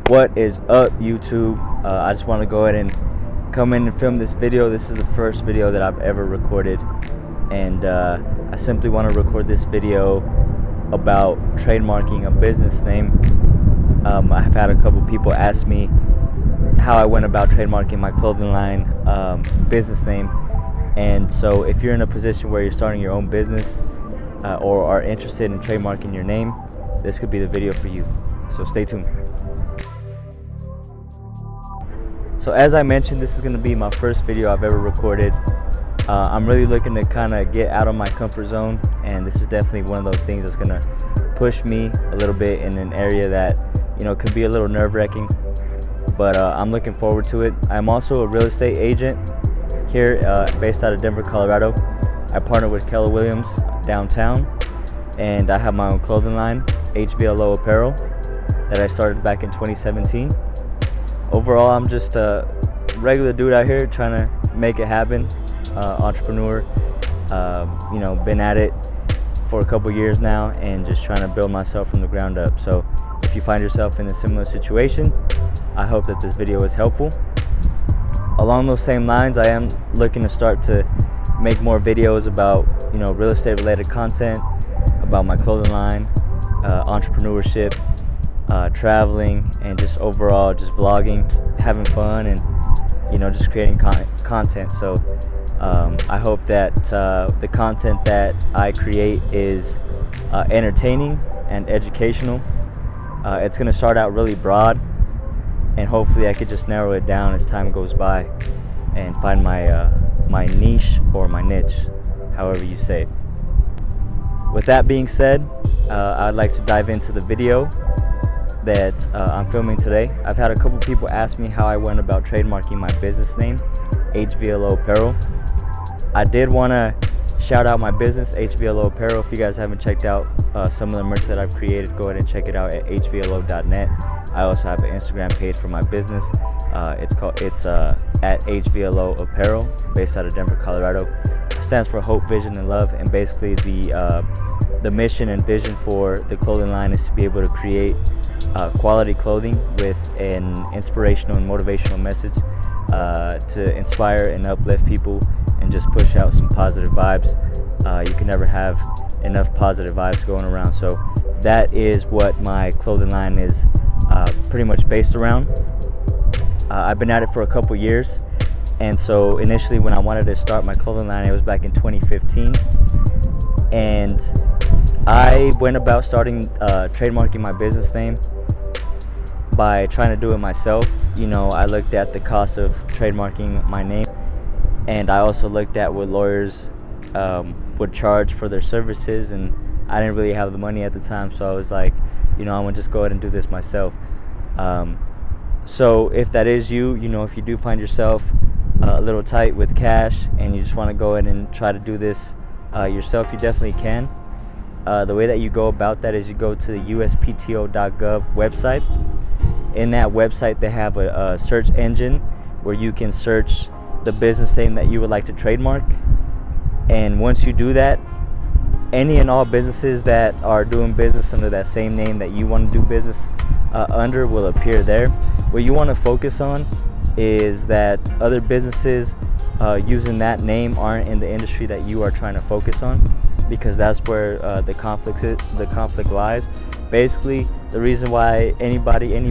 What is up, YouTube? I just want to go ahead and come in and film this video. This is the first video that I've ever recorded, and I simply want to record this video about trademarking a business name. I've had a couple people ask me how I went about trademarking my clothing line business name, and so if you're in a position where you're starting your own business or are interested in trademarking your name, this could be the video for you. So stay tuned. So as I mentioned, this is going to be my first video I've ever recorded. I'm really looking to kind of get out of my comfort zone, and this is definitely one of those things that's going to push me a little bit in an area that, you know, could be a little nerve-wracking, but I'm looking forward to it. I'm also a real estate agent here based out of Denver, Colorado. I partner with Keller Williams downtown, and I have my own clothing line, HVLO Apparel, that I started back in 2017. Overall, I'm just a regular dude out here trying to make it happen. Entrepreneur, you know, been at it for a couple years now and just trying to build myself from the ground up. So if you find yourself in a similar situation, I hope that this video is helpful. Along those same lines, I am looking to start to make more videos about, you know, real estate related content, about my clothing line, entrepreneurship, traveling, and just overall just vlogging, having fun, and, you know, just creating content. So I hope that the content that I create is entertaining and educational. It's going to start out really broad, and hopefully I could just narrow it down as time goes by and find my niche or my niche, however you say it. With that being said, I'd like to dive into the video that I'm filming today. I've had a couple people ask me how I went about trademarking my business name, HVLO Apparel. I did want to shout out my business, HVLO Apparel. If you guys haven't checked out some of the merch that I've created, go ahead and check it out at hvlo.net. I also have an Instagram page for my business. It's at HVLO Apparel, based out of Denver, Colorado. It stands for Hope, Vision, and Love, and basically the mission and vision for the clothing line is to be able to create quality clothing with an inspirational and motivational message to inspire and uplift people and just push out some positive vibes. You can never have enough positive vibes going around, so that is what my clothing line is pretty much based around. I've been at it for a couple years, and so initially when I wanted to start my clothing line, it was back in 2015, and I went about starting trademarking my business name by trying to do it myself. You know, I looked at the cost of trademarking my name, and I also looked at what lawyers would charge for their services, and I didn't really have the money at the time, so I was like, you know, I'm gonna just go ahead and do this myself. So if that is you, you know, if you do find yourself a little tight with cash and you just want to go ahead and try to do this yourself, you definitely can. The way that you go about that is you go to the Uspto.gov website. In that website, they have a search engine where you can search the business name that you would like to trademark. And once you do that, any and all businesses that are doing business under that same name that you want to do business under will appear there. What you want to focus on is that other businesses using that name aren't in the industry that you are trying to focus on, because that's where the conflict lies. Basically, the reason why any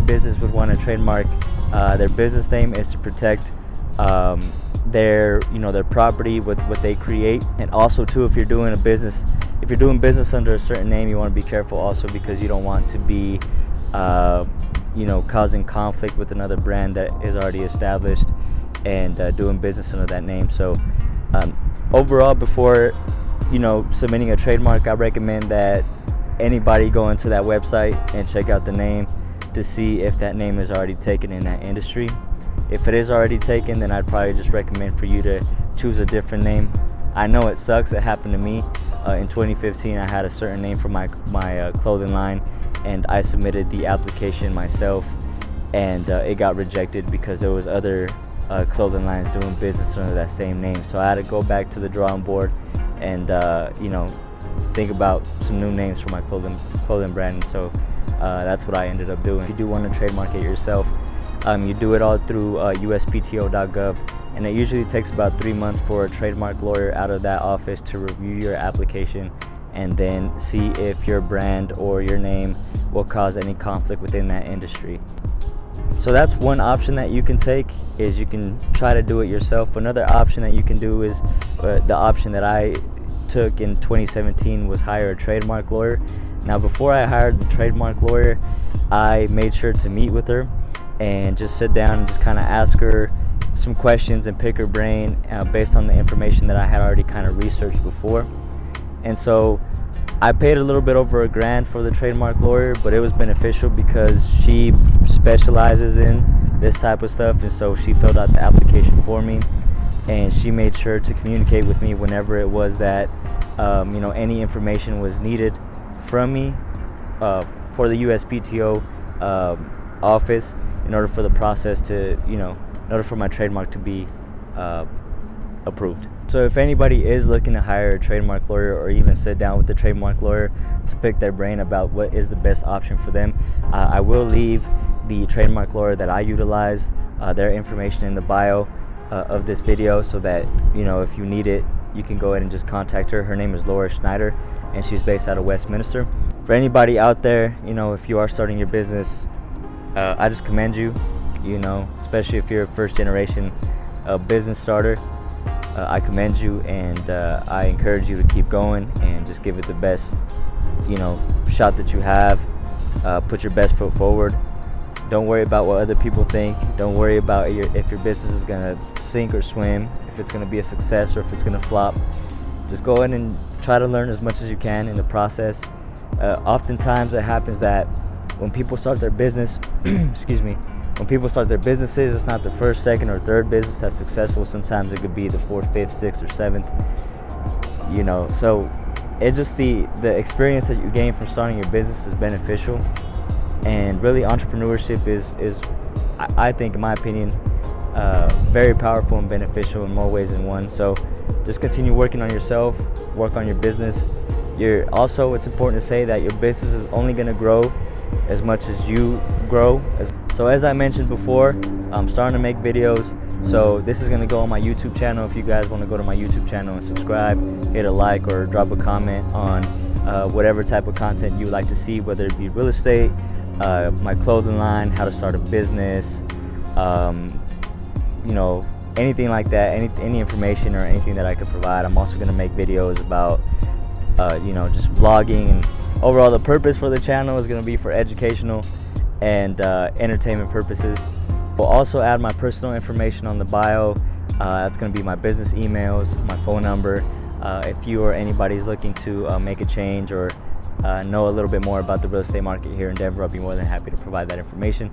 business would want to trademark their business name is to protect their property with what they create. And also too, if you're doing business under a certain name, you want to be careful also, because you don't want to be causing conflict with another brand that is already established and doing business under that name. So overall, before submitting a trademark, I recommend that anybody go into that website and check out the name to see if that name is already taken in that industry. If it is already taken, then I'd probably just recommend for you to choose a different name. I know it sucks. It happened to me in 2015. I had a certain name for my clothing line, and I submitted the application myself, and it got rejected because there was other clothing lines doing business under that same name. So I had to go back to the drawing board and think about some new names for my clothing brand. And so that's what I ended up doing. If you do want to trademark it yourself, you do it all through Uspto.gov, and it usually takes about 3 months for a trademark lawyer out of that office to review your application and then see if your brand or your name will cause any conflict within that industry. So that's one option that you can take, is you can try to do it yourself. Another option that you can do is the option that I took in 2017 was hire a trademark lawyer. Now, before I hired the trademark lawyer, I made sure to meet with her and just sit down and just kind of ask her some questions and pick her brain based on the information that I had already kind of researched before. And so I paid a little bit over $1,000 for the trademark lawyer, but it was beneficial because she specializes in this type of stuff, and so she filled out the application for me, and she made sure to communicate with me whenever it was that any information was needed from me for the USPTO office in order for the process to, in order for my trademark to be approved. So if anybody is looking to hire a trademark lawyer or even sit down with the trademark lawyer to pick their brain about what is the best option for them, I will leave the trademark lawyer that I utilize, their information in the bio of this video, so that if you need it, you can go ahead and just contact her. Her name is Schneider, and she's based out of Westminster. For anybody out there, if you are starting your business, I just commend you, especially if you're a first generation business starter. I commend you, and I encourage you to keep going and just give it the best shot that you have. Put your best foot forward. Don't worry about what other people think. Don't worry about if your business is gonna sink or swim, if it's gonna be a success or if it's gonna flop. Just go ahead and try to learn as much as you can in the process. Oftentimes it happens that when people start their business when people start their businesses, it's not the first, second, or third business that's successful. Sometimes it could be the fourth, fifth, sixth, or seventh. So it's just the experience that you gain from starting your business is beneficial, and really entrepreneurship is I think, in my opinion, very powerful and beneficial in more ways than one. So just continue working on yourself, work on your business. It's important to say that your business is only going to grow as much as you grow. So as I mentioned before, I'm starting to make videos, so this is going to go on my YouTube channel. If you guys want to go to my YouTube channel and subscribe, hit a like or drop a comment on whatever type of content you would like to see, whether it be real estate, my clothing line, how to start a business, anything like that, any information or anything that I could provide. I'm also going to make videos about just vlogging, and overall the purpose for the channel is going to be for educational and entertainment purposes. We'll also add my personal information on the bio. That's going to be my business emails, my phone number. If you or anybody is looking to make a change or know a little bit more about the real estate market here in Denver, I'll be more than happy to provide that information.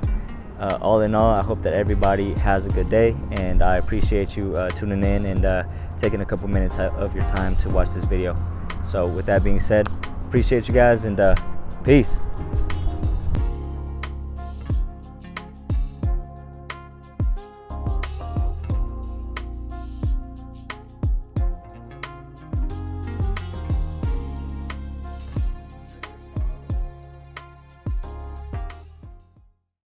All in all, I hope that everybody has a good day, and I appreciate you tuning in and taking a couple minutes of your time to watch this video. So with that being said, appreciate you guys, and peace.